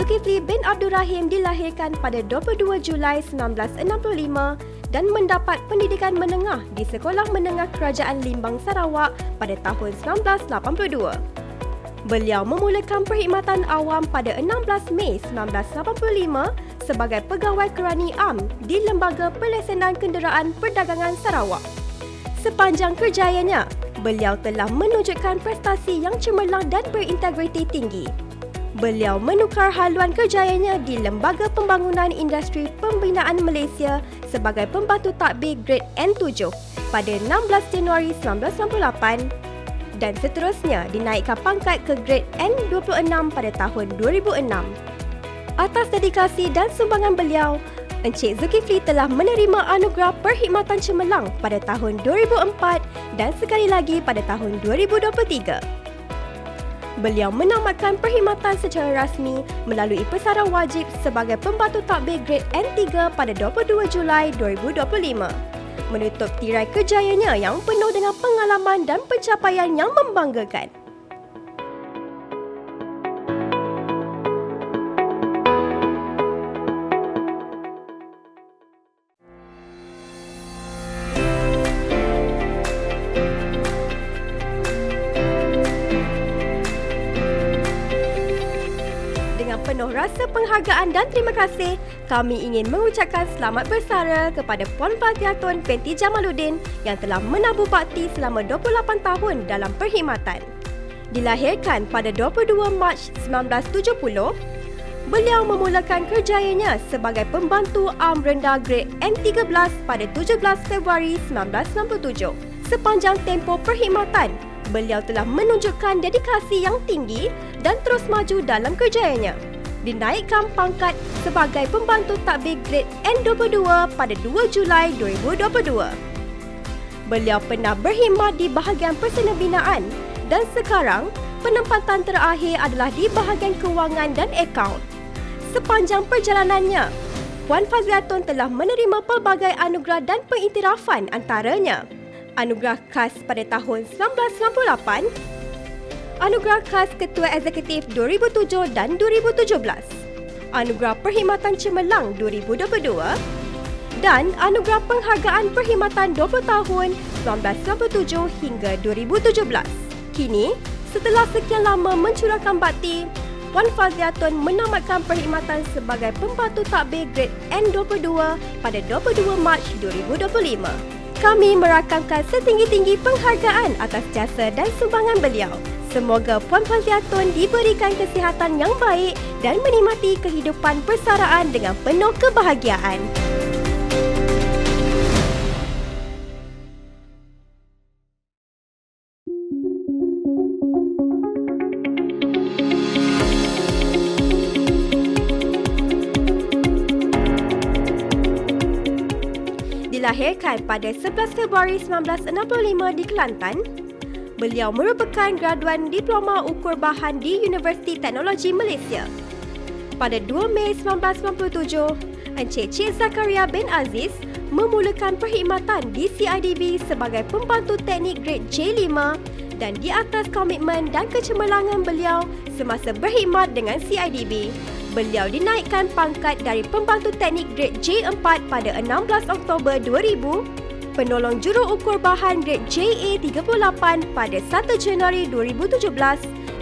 Zulkifli bin Abdul Rahim dilahirkan pada 22 Julai 1965 dan mendapat pendidikan menengah di Sekolah Menengah Kerajaan Limbang Sarawak pada tahun 1982. Beliau memulakan perkhidmatan awam pada 16 Mei 1985 sebagai pegawai kerani am di Lembaga Pelesenan Kenderaan Perdagangan Sarawak. Sepanjang kerjayanya, beliau telah menunjukkan prestasi yang cemerlang dan berintegriti tinggi. Beliau menukar haluan kerjayanya di Lembaga Pembangunan Industri Pembinaan Malaysia sebagai pembantu tadbir grade N7 pada 16 Januari 1998 dan seterusnya dinaikkan pangkat ke grade N26 pada tahun 2006. Atas dedikasi dan sumbangan beliau, Encik Zulkifli telah menerima anugerah perkhidmatan cemerlang pada tahun 2004 dan sekali lagi pada tahun 2023. Beliau menamatkan perkhidmatan secara rasmi melalui pesara wajib sebagai pembantu tadbir grade N3 pada 22 Julai 2025. Menutup tirai kerjayanya yang penuh dengan pengalaman dan pencapaian yang membanggakan. Penuh rasa penghargaan dan terima kasih, kami ingin mengucapkan selamat bersara kepada Puan Fathia Tun Fenty Jamaluddin yang telah menabur bakti selama 28 tahun dalam perkhidmatan. Dilahirkan pada 22 Mac 1970, beliau memulakan kerjayanya sebagai pembantu am rendah grade N13 pada 17 Februari 1967. Sepanjang tempoh perkhidmatan, beliau telah menunjukkan dedikasi yang tinggi dan terus maju dalam kerjayanya. Dinaikkan pangkat sebagai pembantu tadbir grade N22 pada 2 Julai 2022. Beliau pernah berkhidmat di bahagian personal binaan dan sekarang penempatan terakhir adalah di bahagian kewangan dan akaun. Sepanjang perjalanannya, Puan Fathia Tun telah menerima pelbagai anugerah dan pengiktirafan antaranya Anugerah Khas pada tahun 1998, Anugerah Khas Ketua Eksekutif 2007 dan 2017, Anugerah Perkhidmatan Cemerlang 2022 dan Anugerah Penghargaan Perkhidmatan 20 tahun 1997 hingga 2017. Kini, setelah sekian lama mencurahkan bakti, Puan Fathia Tun menamatkan perkhidmatan sebagai pembantu tadbir grade N22 pada 22 Mac 2025. Kami merakamkan setinggi-tinggi penghargaan atas jasa dan sumbangan beliau. Semoga Puan Fathia Tun diberikan kesihatan yang baik dan menikmati kehidupan persaraan dengan penuh kebahagiaan. Dilahirkan pada 11 Februari 1965 di Kelantan, beliau merupakan graduan Diploma Ukur Bahan di Universiti Teknologi Malaysia. Pada 2 Mei 1997, Encik Cik Zakaria bin Aziz memulakan perkhidmatan di CIDB sebagai pembantu teknik grade J5 dan di atas komitmen dan kecemerlangan beliau semasa berkhidmat dengan CIDB, beliau dinaikkan pangkat dari pembantu teknik grade J4 pada 16 Oktober 2000, penolong juruukur bahan grade JA38 pada 1 Januari 2017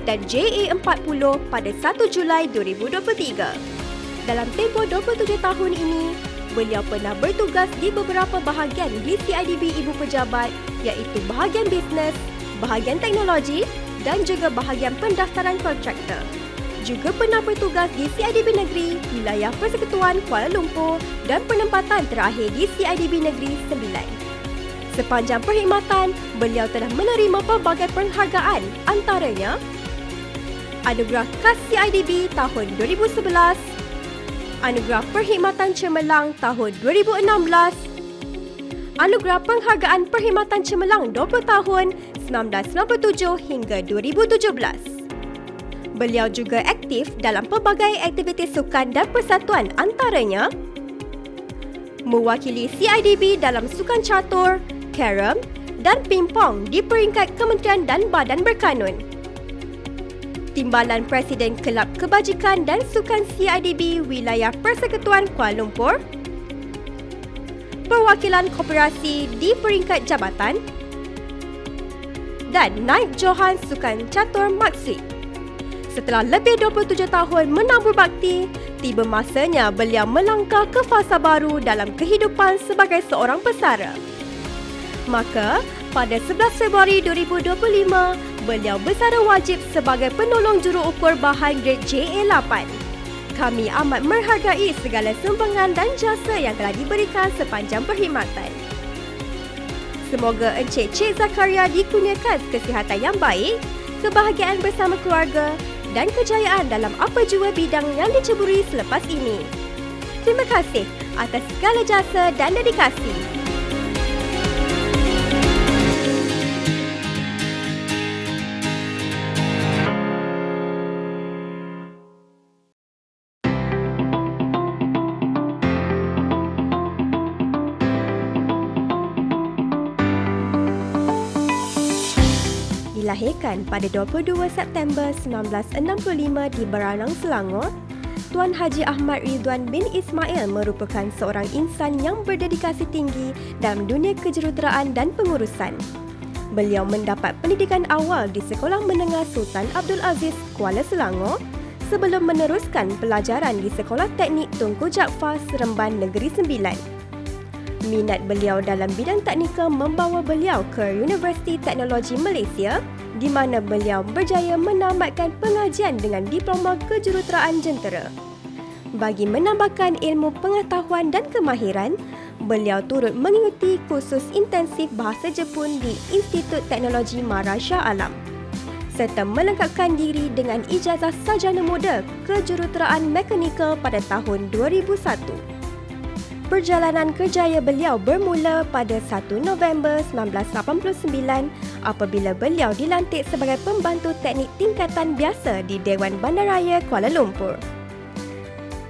dan JA40 pada 1 Julai 2023. Dalam tempoh 27 tahun ini, beliau pernah bertugas di beberapa bahagian di CIDB Ibu Pejabat iaitu bahagian bisnes, bahagian teknologi dan juga bahagian pendaftaran kontraktor. Juga pernah bertugas di CIDB Negeri, Wilayah Persekutuan Kuala Lumpur dan penempatan terakhir di CIDB Negeri Sembilan. Sepanjang perkhidmatan, beliau telah menerima pelbagai penghargaan antaranya Anugerah Khas CIDB tahun 2011, Anugerah Perkhidmatan Cemerlang tahun 2016, Anugerah Penghargaan Perkhidmatan Cemerlang 20 tahun 1997 hingga 2017. Beliau juga aktif dalam pelbagai aktiviti sukan dan persatuan antaranya mewakili CIDB dalam sukan catur, carom dan pingpong di peringkat kementerian dan badan berkanun. Timbalan Presiden Kelab Kebajikan dan Sukan CIDB Wilayah Persekutuan Kuala Lumpur, perwakilan koperasi di peringkat jabatan, dan Naib Johan Sukan Catur Maksud. Setelah lebih 27 tahun menabur bakti, tiba masanya beliau melangkah ke fasa baru dalam kehidupan sebagai seorang pesara. Maka, pada 11 Februari 2025, beliau bersara wajib sebagai penolong juruukur bahan grade JA8. Kami amat menghargai segala sumbangan dan jasa yang telah diberikan sepanjang perkhidmatan. Semoga Encik Cik Zakaria dikurniakan kesihatan yang baik, kebahagiaan bersama keluarga dan kejayaan dalam apa jua bidang yang diceburi selepas ini. Terima kasih atas segala jasa dan dedikasi. Dilahirkan pada 22 September 1965 di Baranang, Selangor, Tuan Haji Ahmad Ridwan bin Ismail merupakan seorang insan yang berdedikasi tinggi dalam dunia kejuruteraan dan pengurusan. Beliau mendapat pendidikan awal di Sekolah Menengah Sultan Abdul Aziz, Kuala Selangor sebelum meneruskan pelajaran di Sekolah Teknik Tunku Jaafar, Seremban Negeri Sembilan. Minat beliau dalam bidang teknikal membawa beliau ke Universiti Teknologi Malaysia di mana beliau berjaya menamatkan pengajian dengan diploma kejuruteraan jentera. Bagi menambahkan ilmu pengetahuan dan kemahiran, beliau turut mengikuti kursus intensif bahasa Jepun di Institut Teknologi Mara Shah Alam serta melengkapkan diri dengan ijazah sarjana muda kejuruteraan mekanikal pada tahun 2001. Perjalanan kerjaya beliau bermula pada 1 November 1989 apabila beliau dilantik sebagai pembantu teknik tingkatan biasa di Dewan Bandaraya Kuala Lumpur.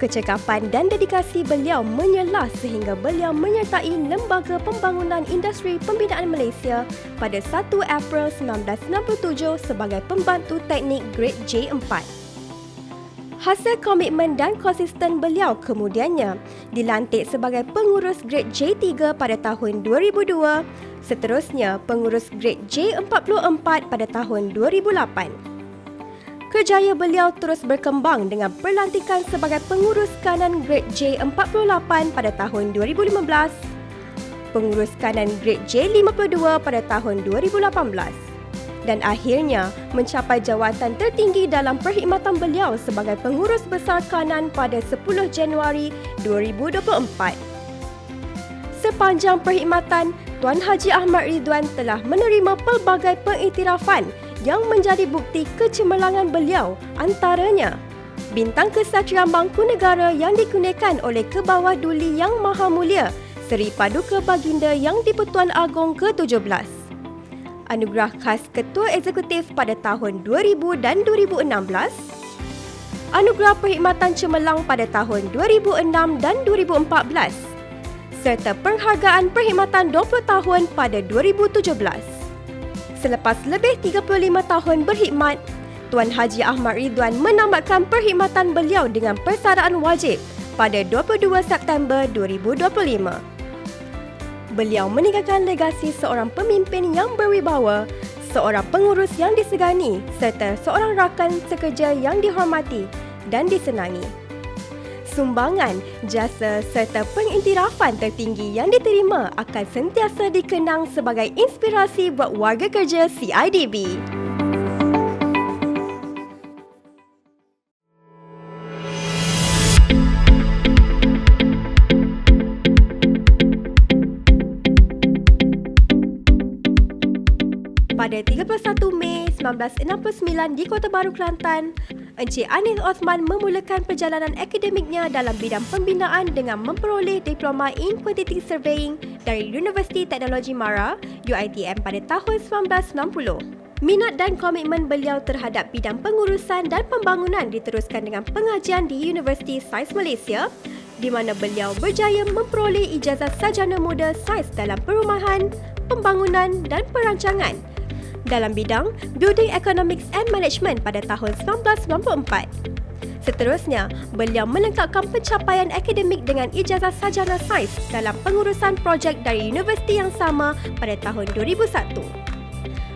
Kecekapan dan dedikasi beliau menyelah sehingga beliau menyertai Lembaga Pembangunan Industri Pembinaan Malaysia pada 1 April 1997 sebagai pembantu teknik grade J4. Hasil komitmen dan konsisten beliau kemudiannya dilantik sebagai pengurus grade J3 pada tahun 2002, seterusnya pengurus grade J44 pada tahun 2008. Kerjaya beliau terus berkembang dengan perlantikan sebagai pengurus kanan grade J48 pada tahun 2015, pengurus kanan grade J52 pada tahun 2018. Dan akhirnya mencapai jawatan tertinggi dalam perkhidmatan beliau sebagai pengurus besar kanan pada 10 Januari 2024. Sepanjang perkhidmatan, Tuan Haji Ahmad Ridwan telah menerima pelbagai pengiktirafan yang menjadi bukti kecemerlangan beliau, antaranya Bintang Kesatriaan Bangku Negara yang dikurniakan oleh Kebawah Duli Yang Maha Mulia Seri Paduka Baginda Yang di-Pertuan Agong ke-17, Anugerah Khas Ketua Eksekutif pada tahun 2000 dan 2016, Anugerah Perkhidmatan Cemerlang pada tahun 2006 dan 2014, serta Penghargaan Perkhidmatan 20 tahun pada 2017. Selepas lebih 35 tahun berkhidmat, Tuan Haji Ahmad Ridwan menamatkan perkhidmatan beliau dengan persaraan wajib pada 22 September 2025. Beliau meninggalkan legasi seorang pemimpin yang berwibawa, seorang pengurus yang disegani serta seorang rakan sekerja yang dihormati dan disenangi. Sumbangan, jasa serta pengiktirafan tertinggi yang diterima akan sentiasa dikenang sebagai inspirasi buat warga kerja CIDB. Pada 31 Mei 1969 di Kota Baru, Kelantan, Encik Anis Osman memulakan perjalanan akademiknya dalam bidang pembinaan dengan memperoleh Diploma in Quantitative Surveying dari Universiti Teknologi Mara, UiTM pada tahun 1990. Minat dan komitmen beliau terhadap bidang pengurusan dan pembangunan diteruskan dengan pengajian di Universiti Sains Malaysia, di mana beliau berjaya memperoleh ijazah sarjana muda sains dalam perumahan, pembangunan dan perancangan. dalam bidang Building Economics and Management pada tahun 1994. Seterusnya, beliau melengkapkan pencapaian akademik dengan ijazah sarjana sains dalam pengurusan projek dari universiti yang sama pada tahun 2001.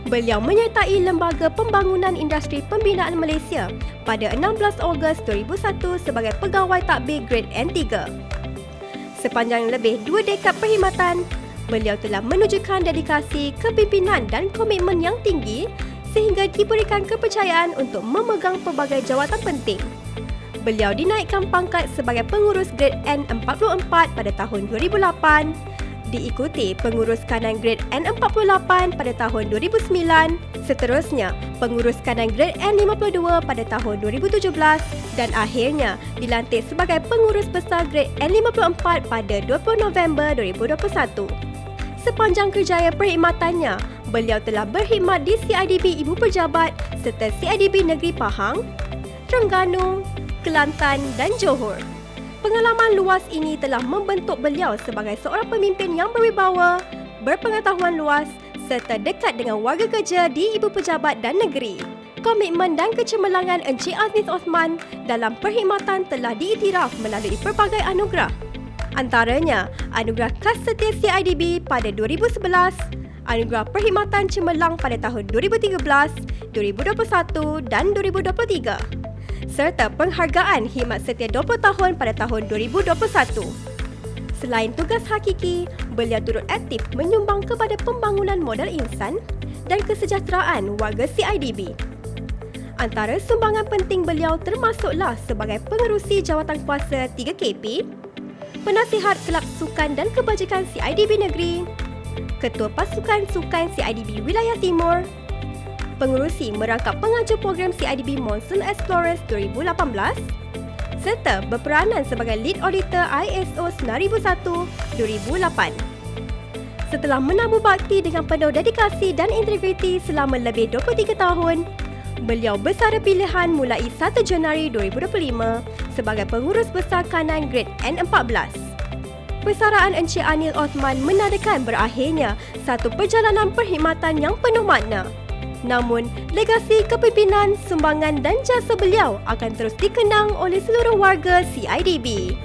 Beliau menyertai Lembaga Pembangunan Industri Pembinaan Malaysia pada 16 Ogos 2001 sebagai pegawai tadbir grade N3. Sepanjang lebih 2 dekad perkhidmatan, beliau telah menunjukkan dedikasi, kepimpinan dan komitmen yang tinggi sehingga diberikan kepercayaan untuk memegang pelbagai jawatan penting. Beliau dinaikkan pangkat sebagai pengurus grade N44 pada tahun 2008, diikuti pengurus kanan grade N48 pada tahun 2009, seterusnya pengurus kanan grade N52 pada tahun 2017 dan akhirnya dilantik sebagai pengurus besar grade N54 pada 20 November 2021. Sepanjang kerjaya perkhidmatannya, beliau telah berkhidmat di CIDB Ibu Pejabat serta CIDB Negeri Pahang, Terengganu, Kelantan dan Johor. Pengalaman luas ini telah membentuk beliau sebagai seorang pemimpin yang berwibawa, berpengetahuan luas serta dekat dengan warga kerja di Ibu Pejabat dan negeri. Komitmen dan kecemerlangan Encik Aziz Osman dalam perkhidmatan telah diiktiraf melalui pelbagai anugerah. Antaranya, Anugerah Khas Setia CIDB pada 2011, Anugerah Perkhidmatan Cemerlang pada tahun 2013, 2021 dan 2023. Serta penghargaan khidmat setia 20 tahun pada tahun 2021. Selain tugas hakiki, beliau turut aktif menyumbang kepada pembangunan modal insan dan kesejahteraan warga CIDB. Antara sumbangan penting beliau termasuklah sebagai pengerusi jawatan kuasa 3KP, penasihat Kelab Sukan dan Kebajikan CIDB Negeri, Ketua Pasukan Sukan CIDB Wilayah Timur, pengerusi merangkap pengajar program CIDB Monsoon Explorers 2018 serta berperanan sebagai lead auditor ISO 9001-2008. Setelah menabur bakti dengan penuh dedikasi dan integriti selama lebih 23 tahun, beliau bersara pilihan mulai 1 Januari 2025 sebagai pengurus besar kanan grade N14. Persaraan Encik Anil Osman menandakan berakhirnya satu perjalanan perkhidmatan yang penuh makna. Namun, legasi kepimpinan, sumbangan dan jasa beliau akan terus dikenang oleh seluruh warga CIDB.